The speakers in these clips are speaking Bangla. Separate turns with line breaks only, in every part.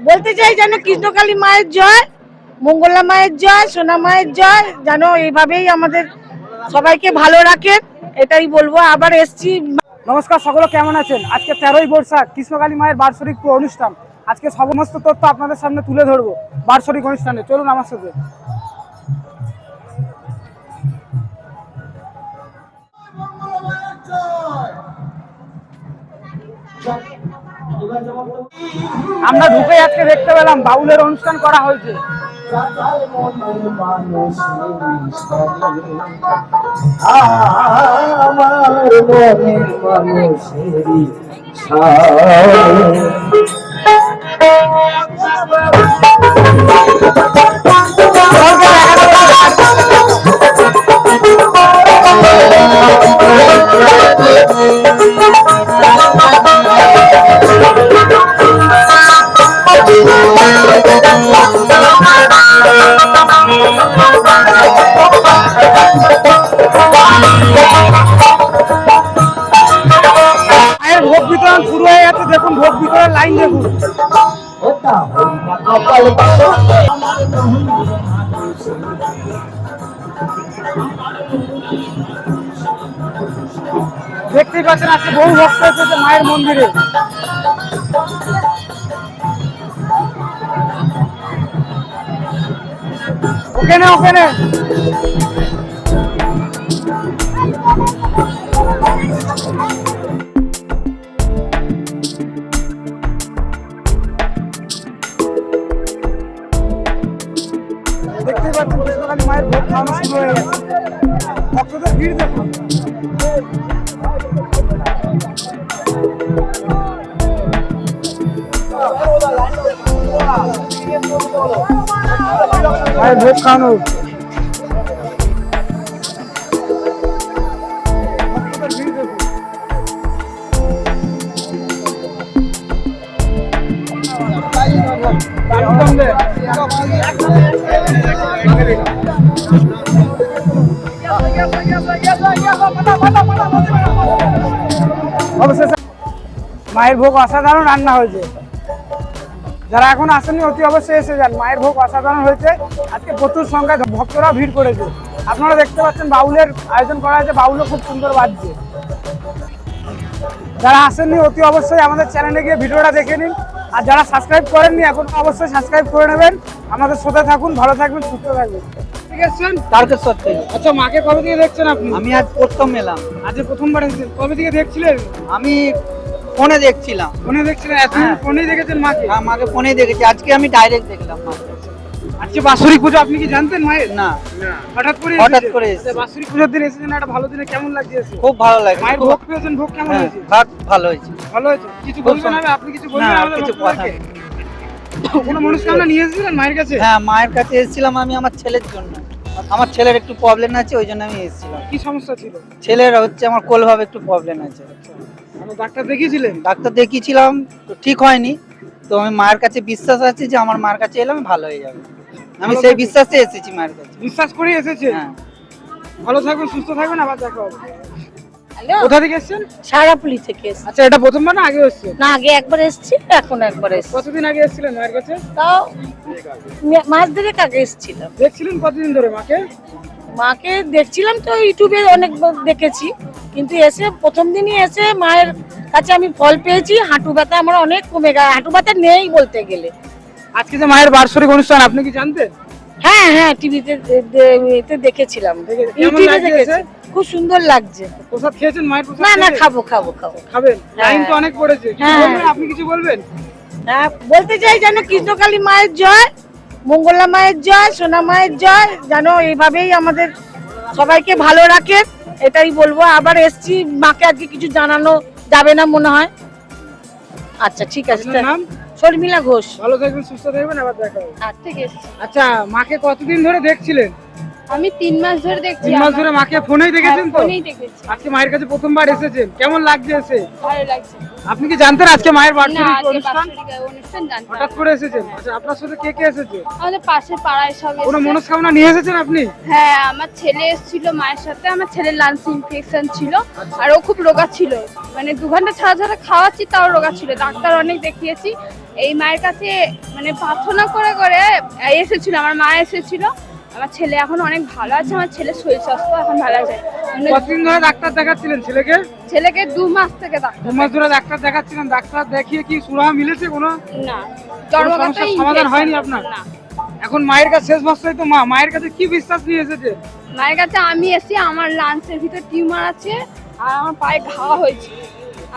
বলতে চাই যেন কৃষ্ণকালী মায়ের জয়, মঙ্গলা মায়ের জয়, সোনা মায়ের জয়, যেন এইভাবেই আমাদের সবাইকে ভালো রাখেন, এটাই বলবো। আবার এসছি।
নমস্কার, সকলে কেমন আছেন? আজকে 13ই বৈশাখ, কৃষ্ণকালী মায়ের বার্ষিক অনুষ্ঠান। আজকে সমস্ত তথ্য আপনাদের সামনে তুলে ধরবো বার্ষিক অনুষ্ঠানে। চলুন আমার সাথে। আমরা ঢুকে আজকে দেখতে পেলাম বাউলের অনুষ্ঠান করা হয়েছে। ভোগ বিতরণ শুরু হয়ে গেছে, দেখুন ভোগ বিতরণ লাইন দেখুন। দেখতেই পাচ্ছেন আজকে বহু ভক্ত এসেছে মায়ের মন্দিরে। ওখানে ওখানে দেখতেই পাচ্ছেন কৃষ্ণকালী মায়ের ভোগ খাওয়ানো শুরু হয়ে গেছে। ভক্তদের ভিড় দেখুন। মায়ের ভোগ খাওয়ানো মায়ের ভোগ অসাধারণ রান্না হয়েছে। যারা এখন আসেননি অতি অবশ্যই এসে যান। মায়ের ভোগ অসাধারণ হয়েছে। আজকে প্রচুর সংখ্যায় ভক্তরা ভিড় করেছে। আপনারা দেখতে পাচ্ছেন বাউলের আয়োজন করা হয়েছে। বাউলও খুব সুন্দর বাজছে। যারা আসেননি অতি অবশ্যই আমাদের চ্যানেলে গিয়ে ভিডিওটা দেখে নিন। আর যারা সাবস্ক্রাইব করেননি এখন অবশ্যই সাবস্ক্রাইব করে নেবেন। আমাদের সাথে থাকুন, ভালো থাকবেন, সুস্থ থাকবেন। ঠিক আছে? তারকেশ্বর থেকে। আচ্ছা, মাকে কবে থেকে দেখছেন আপনি?
আমি আজ প্রথম এলাম।
আজ প্রথমবার এসেছেন? কবে থেকে দেখছিলেন?
আমি ফোনে দেখছিলাম।
ফোনে দেখছিলেন? এখন ফোনেই দেখেছেন মাকে?
হ্যাঁ, মাকে ফোনেই দেখেছি। আজকে আমি ডাইরেক্ট দেখলাম মাকে।
আজকে বাৎসরিক পুজো, আপনি কি জানতেন মায়ের?
না,
হঠাৎ করে
এসেছি।
বাৎসরিক পুজোর দিন এসেছেন, একটা ভালো দিনে কেমন লাগছে?
খুব ভালো লাগে।
মায়ের ভোগ পেয়েছেন? ভোগ কেমন হয়েছে?
ভালো হয়েছে।
ভালো হয়েছে। কিছু বলবেন? আপনি কিছু বলবেন?
কিছু কথা।
কোনো মনস্কামনা নিয়ে এসেছিলেন মায়ের কাছে?
হ্যাঁ, মায়ের কাছে এসেছিলাম আমি আমার ছেলের জন্য। আমার ছেলের একটু প্রবলেম আছে, ওই জন্য আমি এসেছিলাম।
কি সমস্যা ছিল?
ছেলের হচ্ছে আমার কোলভাবে একটু প্রবলেম আছে।
ডাক্তার দেখিয়েছিলেন?
ডাক্তার দেখিয়েছিলাম, তো ঠিক হয়নি। তো আমি মায়ের কাছে বিশ্বাস আছে যে আমার মার কাছে এলাম ভালো হয়ে যাবে। আমি সেই বিশ্বাসে এসেছি মায়ের কাছে।
বিশ্বাস করে এসেছে?
হ্যাঁ।
ভালো থাকবেন, সুস্থ থাকবেন, আবার দেখা হবে।
হ্যালো,
কোথা থেকে এসেছেন?
সারাপুলি থেকে এসেছি।
আচ্ছা, এটা প্রথমবার না আগে এসেছেন?
না, আগে একবার এসেছি, এখন একবার এসেছি।
কতদিন আগে এসেছিলেন মায়ের কাছে?
তাও মাস দেড়েক আগে এসেছিলাম।
দেখছিলেন কতদিন ধরে মাকে?
মাকে দেখছিলাম তো ইউটিউবে অনেক দেখেছি, কিন্তু এসে প্রথম দিনই এসে মায়ের কাছে আমি ফল পেয়েছি। হাঁটু ব্যথা আমার অনেক কমে গেছে, হাঁটু ব্যথা নেই বলতে গেলে।
আজকে যে মায়ের বার্ষিক অনুষ্ঠান, আপনি কি জানতেন?
হ্যাঁ হ্যাঁ, টিভিতে দেখেছিলাম, ইউটিউবে দেখেছি। খুব সুন্দর লাগছে।
প্রসাদ খেয়েছেন মায়ের?
না না, খাবো খাবো খাবো।
খাবেন? লাইন তো অনেক পড়েছে।
হ্যাঁ।
আপনি কিছু বলবেন?
হ্যাঁ, বলতে চাই যেন কৃষ্ণকালী মায়ের জয়, মঙ্গলা মায়ের জয়, সোনা মায়ের জয়, যেন এইভাবেই আমাদের সবাইকে ভালো রাখেন, এটাই বলবো। আবার এসছি, মাকে আজকে কিছু জানানো যাবে না মনে হয়। আচ্ছা ঠিক আছে।
আপনার নাম?
শর্মিলা ঘোষ।
ভালো থাকবেন, সুস্থ থাকবেন, আবার দেখা হবে।
হাট থেকে এসেছি।
আচ্ছা, মাকে কতদিন ধরে দেখছিলেন?
আমি 3 মাস ধরে দেখছি।
3 মাস ধরে মাকে ফোনেই দেখেছেন তো?
ফোনেই দেখেছি।
আজকে মায়ের কাছে প্রথমবার এসেছেন, কেমন লাগছে এসে?
ভালো লাগছে।
আপনি কি জানতেন আজকে মায়ের
না,
বার্ষিক
আজকে
অনুষ্ঠান?
বাৎসরিক অনুষ্ঠান জানতাম
হঠাৎ
না।
করে এসেছেন? আচ্ছা, আপনার সাথে কে কে এসেছে?
আমাদের পাশের পাড়ায় সব
কোনো
এসেছে।
মনস্কামনা নিয়ে এসেছেন আপনি?
হ্যাঁ, আমার ছেলে এসেছিল মায়ের সাথে। আমার ছেলের লাঞ্চ ইনফেকশন ছিল আর ও খুব রোগা ছিল, মানে 2 ঘন্টা ছাড়া ছাড়া খাওয়াচ্ছি তাও রোগা ছিল। ডাক্তার অনেক দেখিয়েছি। এই মায়ের কাছে মানে প্রার্থনা করে করে এসেছিল, আমার মা এসেছিল। আমার ছেলে এখন অনেক ভালো আছে, আমার ছেলের শরীর স্বাস্থ্য এখন ভালো আছে। মানে
কতদিন ধরে ডাক্তার দেখাচ্ছিলেন ছেলেকে?
ছেলেকে 2 মাস থেকে ডাক্তার
2 মাস ধরে ডাক্তার দেখাচ্ছিলেন, ডাক্তার দেখিয়ে কি সুরাহা মিলেছে? কোনো
না, জন্মগত
সমস্যার সমাধান হয়নি আপনার?
না।
এখন মায়ের কাছে শেষ বছরই তো, মায়ের কাছে কি বিশ্বাস নিয়ে এসেছে?
মায়ের কাছে আমি এসেছি, আমার লাঞ্চের ভিতর টিউমার আছে আর আমার পায়ে ঘা হয়েছে,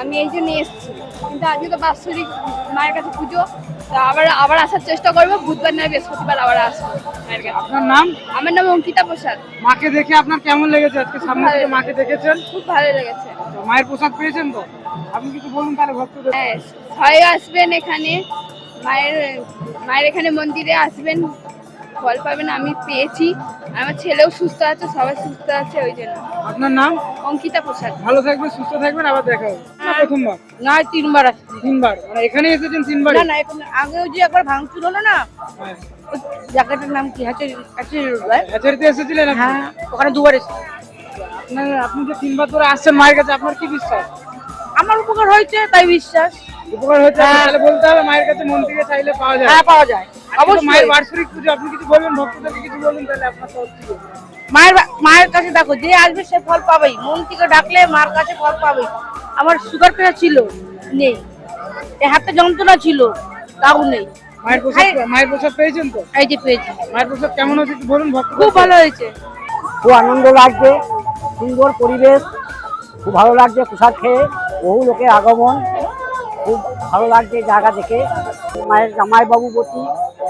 আমি এই জন্য এসেছি। কিন্তু আজকে তো বাৎসরিক মায়ের কাছে পুজো, তা আবার আসার চেষ্টা করবো। বুধবার নয় বৃহস্পতিবার আবার আসবো মায়ের কাছে।
আপনার নাম?
আমার নাম অঙ্কিতা প্রসাদ।
মাকে দেখে আপনার কেমন লেগেছে? আজকে সামনে থেকে মাকে দেখেছেন,
খুব ভালো লেগেছে।
মায়ের প্রসাদ পেয়েছেন তো? আপনি কিছু বলুন তাহলে ভক্তদের।
হ্যাঁ, সবাই আসবেন এখানে, মায়ের এখানে মন্দিরে আসবেন, ফল পাবেন। আমি পেয়েছি, আমার ছেলেও সুস্থ আছে, সবাই সুস্থ আছে, ওই জন্য।
আপনার নাম?
অঙ্কিতা প্রসাদ।
ভালো থাকবেন, সুস্থ থাকবেন, আবার দেখা হবে। না, প্রথমবার?
না, 3বার আছে।
3বার? মানে এখানে এসেছেন 3বার?
না না, এখন আগেও যে একবার ভাঙচুর হলো না, ওই জায়গাটার নাম কি আছে?
হ্যাচারিতে এসেছিলেন আপনি?
হ্যাঁ, ওখানে 2বার এসেছি।
আপনি যে 3বার ধরে আসছেন মায়ের কাছে, আপনার কি বিশ্বাস?
আমার উপকার হয়েছে তাই বিশ্বাস।
উপকার হয়েছে? তাহলে বলতে হবে মায়ের কাছে মন থেকে চাইলে পাওয়া যায়।
হ্যাঁ, পাওয়া যায়
আজকে তো
অবশ্যই।
মায়ের বার্ষিক পুজো, আপনি কিছু বলবেন ভক্তদেরকে, কিছু বলুন তাহলে আপনার তরফ থেকে।
মায়ের কাছে দেখো, যে আসবে সে ফল পাবেই, মন থেকে ডাকলে মার কাছে ফল পাবেই। আমার সুগার প্রেশার ছিল, নেই। এই হাতে যন্ত্রণা ছিল, তাও নেই।
মায়ের প্রসাদ পেয়েছেন তো?
এই যে পেয়েছি।
মায়ের প্রসাদ কেমন হয়েছে একটু বলুন ভক্ত।
খুব ভালো হয়েছে।
খুব আনন্দ লাগছে, সুন্দর পরিবেশ, খুব ভালো লাগছে প্রসাদ খেয়ে, বহু লোকের আগমন, খুব ভালো লাগছে জায়গা দেখে। মায়ের জামাইবাবু বলছি,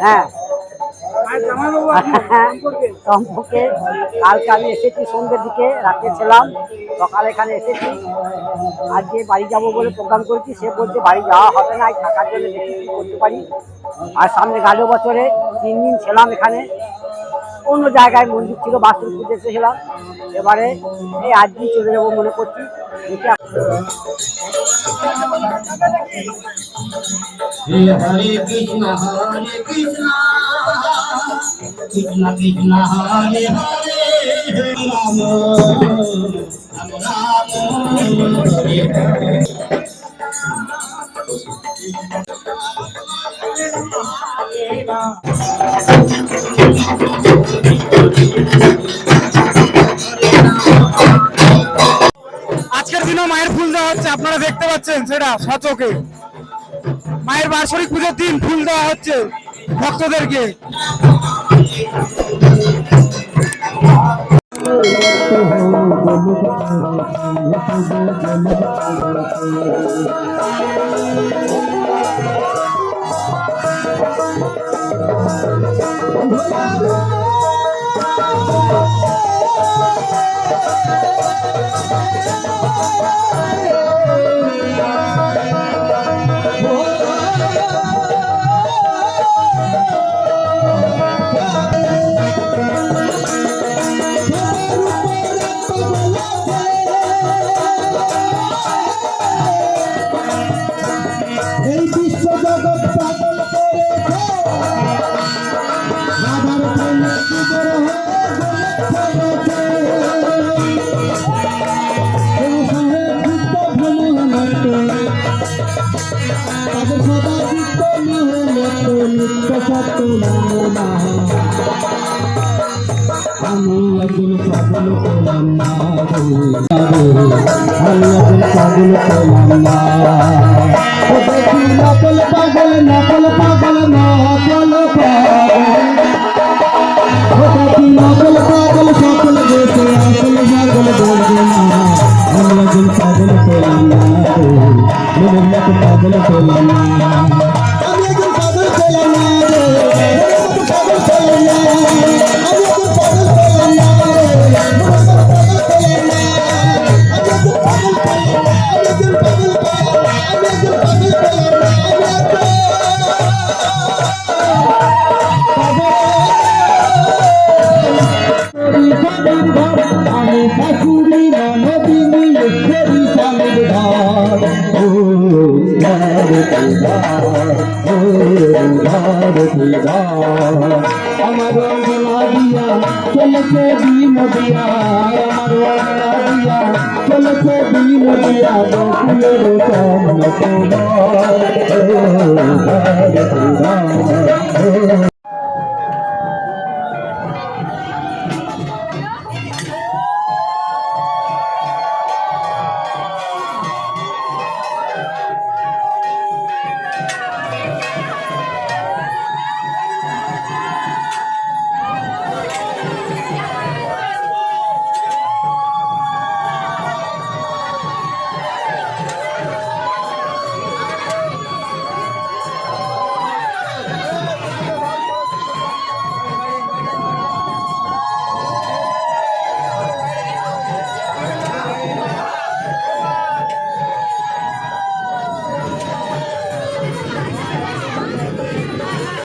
হ্যাঁ
মায়ের জামাইবাবু আপনার সম্পর্কে?
সম্পর্কে কালকে আমি এসেছি সন্ধ্যের দিকে, রাতে ছিলাম, সকালে এখানে এসেছি। আজকে বাড়ি যাব বলে প্রোগ্রাম করেছি, সে বলছে বাড়ি যাওয়া হবে না, থাকার জন্য দেখি কী করতে পারি। আর সামনে গেল বছরে 3 দিন ছিলাম এখানে, অন্য জায়গায় মন্দির ছিল, বাসন পুজো এসেছিলাম। এবারে এই আজকেই চলে যাবো মনে করছি, দেখি।
হরে কৃষ্ণ কৃষ্ণ কৃষ্ণ হরে হরে রাম রাম রাম হরে হরে।
আজকের দিনও মায়ের ফুল দেওয়া হচ্ছে, আপনারা দেখতে পাচ্ছেন সেটা সচকে। মায়ের বার্ষিক পুজোর দিন ফুল দেওয়া হচ্ছে ভক্তদেরকে।
এই বিশ্ব জগৎ পাগল করেছে, রাধার প্রেমে বিদর হয়ে জগৎ সংসারে চিত্ত ভ্রমণতে, তাদের সদা চিত্ত মোহনতে, নিত্য সত্য নাম। আমি একদিন পাগল পেলাম না, আমি একদিন পাগল পেলাম না। নকল পাগল নকল পাগল নকল পাগল, নকল পাগল সকল দেশে আসল পাগল বলবে না। আমি একজন পাগল পেলাম না, মনের মতো পাগল পেলাম না, আমি একজন পাগল পেলাম না, আমার গলা দিয়া চলেছে দিন দিয়া আমার গলা দিয়া চলেছে দিন দিয়া বকুলের কান্না তোমার